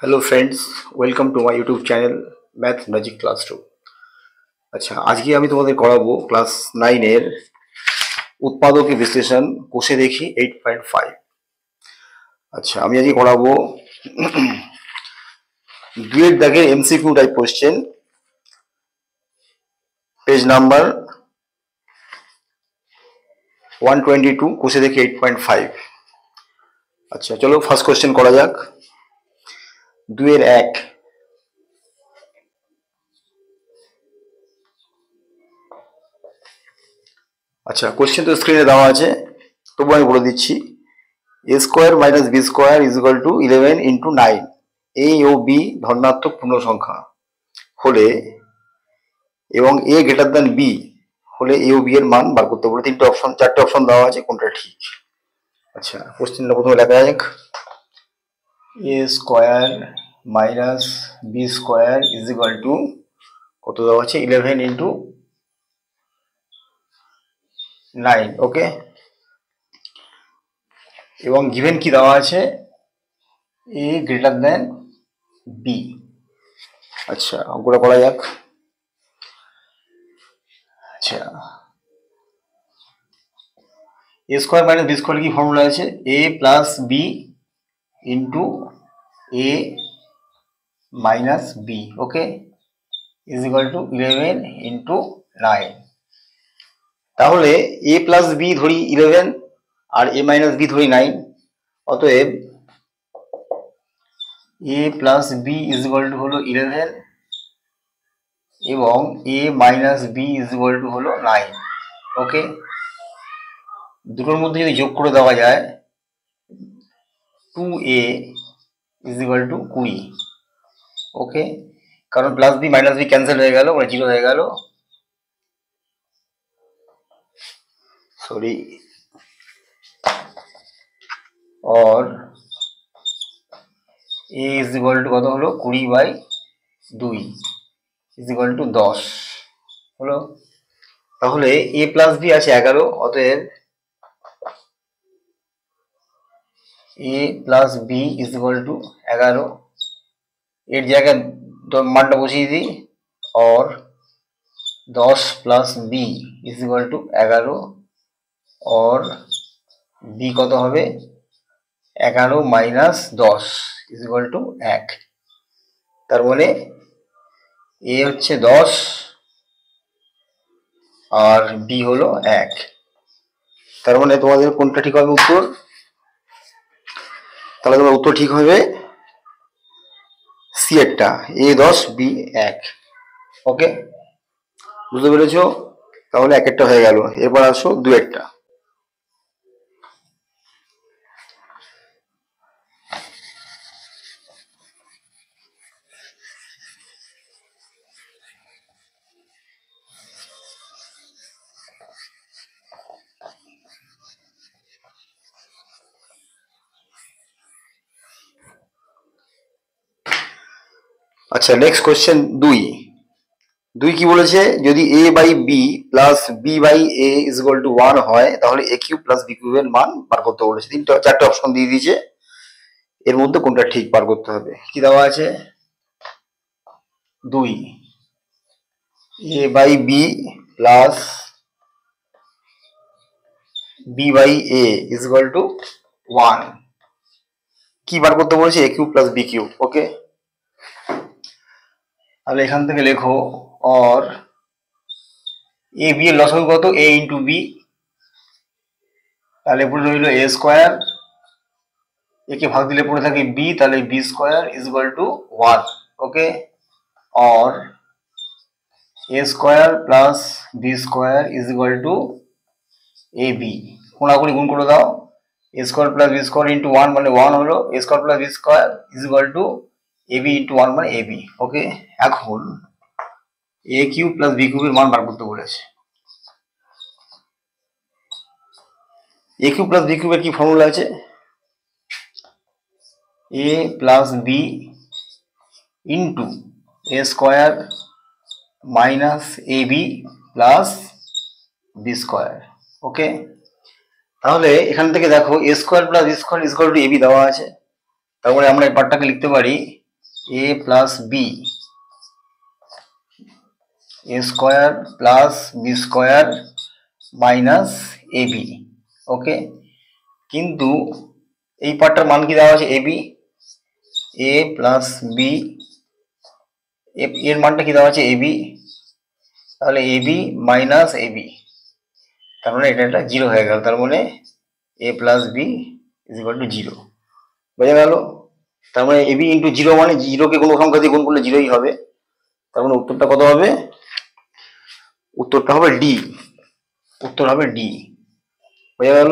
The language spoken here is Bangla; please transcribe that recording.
Hello friends, welcome to my YouTube channel Math Magic Classroom. अच्छा, आज की আমি তোমাদের করাবো ক্লাস 9 এর উৎপাদক বিশ্লেষণ কোষে দেখি 8.5। আচ্ছা, আমি আজকে করাবো দুয়ের দাগের MCQ type question, page number 122, কোষে দেখি 8.5। আচ্ছা, চলো ফার্স্ট কোশ্চেন করা যাক। দুয়ের এক। আচ্ছা, কোশ্চেন তো স্ক্রিনে দেওয়া আছে, তবু আমি বলে দিচ্ছি। a square minus B square is equal to 11 into 9। A ও বি ধনাত্মক পূর্ণ সংখ্যা হলে এবং এ গ্রেটার দ্যান বি হলে এ ও বি এর মান বার করতে বলে চারটে অপশন দেওয়া আছে, কোনটা ঠিক। আচ্ছা, কোশ্চেনটা প্রথমে লেখা যাক। A square minus B square is equal to কত দেওয়া আছে? 11 ইন্টু 9। ওকে, এবং গিভেন কি দেওয়া আছে? A greater than B. আচ্ছা, অঙ্কটা করা যাক। আচ্ছা, A square minus B square কি ফর্মুলা আছে? A plus B into A minus B, okay, is equal to 11 into 9। তাহলে এ প্লাস বি ধরি 11 আর এ মাইনাস বি ধরি 9। অতএব A plus B is equal to হলো 11 এবং A minus B is equal to হলো 9। ওকে, দুটোর মধ্যে যদি যোগ করে দেওয়া যায় 2a is equal two 20। Okay, কারণ plus B minus B cancel হয়ে গেল, মানে 0 হয়ে গেল। সরি, और a ইজ ইকুয়াল টু কত হলো? 20/2 ইজ ইকুয়াল টু 10 হলো। তাহলে a প্লাস বি আছে 11, অতএব a plus B is equal to 11। এর জায়গায় মানটা বসিয়ে দিই, और 10 plus B is equal to 11, और বি কত হবে? 11 মাইনাস 10 ইজ ইকুয়াল টু 1। তার মানে এ হচ্ছে 10 আর বি হলো 1। তার মানে তোমাদের কোনটা ঠিক হবে উত্তর? তাহলে তোমার উত্তর ঠিক হবে সি এরটা, এ 10 বি 1। ওকে, বুঝতে পেরেছো? তাহলে একেরটা হয়ে গেল। এরপর আসো দুয়েরটা। আচ্ছা, নেক্সট কোশ্চেন দুই কি বলেছে? যদি a by B plus B by A is equal to 1 হয়, তাহলে a কিউব প্লাস বি কিউবের মান বার করতে বলেছে। চারটে অপশন দিয়ে দিয়েছে, এর মধ্যে কোনটা ঠিক বার করতে হবে। কি দেওয়া আছে? 2, a by B plus B by A is equal to 1। কি বার করতে বলেছে? a cube plus B cube. Okay, তাহলে এখান থেকে লেখো, और এ বি এর লসাগু কত? এ ইন্টু বি। তাহলে পড়ে রইল এ স্কোয়ার, একে ভাগ দিলে পড়ে থাকে বি, তাহলে B square is equal to 1। Okay, और A square plus B square is equal to A B. কোনাকুনি গুণ করে দাও, A square plus B square into 1 মানে 1 হলো, A square plus B square is equal to A B into 1 মানে এ বি। ওকে, এখন এ কিউব প্লাস বি কিউবের মান বার করতে বলেছে। এ কিউব প্লাস বি কিউবের কি ফর্মুলা আছে? A plus B into A square minus A B plus B square. Okay, তাহলে এখান থেকে দেখো A square plus B square is equal to A B দেওয়া আছে। তার মানে আমরা এই পার্টটাকে লিখতে পারি A plus B A square plus B square minus A B. Okay, কিন্তু এই পার্টটার মান কি দেওয়া আছে A B, A plus B, এর মানটা কি দেওয়া আছে এ বি, তাহলে A B minus A B, তার মানে এটা একটা জিরো হয়ে গেল, তার মানে A plus B is equal to zero. বোঝা গেল? তার মানে এ বি ইন্টু জিরো মানে জিরোকে কোনো সংখ্যা দিয়ে গুণ করলে জিরোই হবে। তার মানে উত্তরটা কত হবে? উত্তরটা হবে ডি। উত্তর হবে ডি। বোঝা গেল?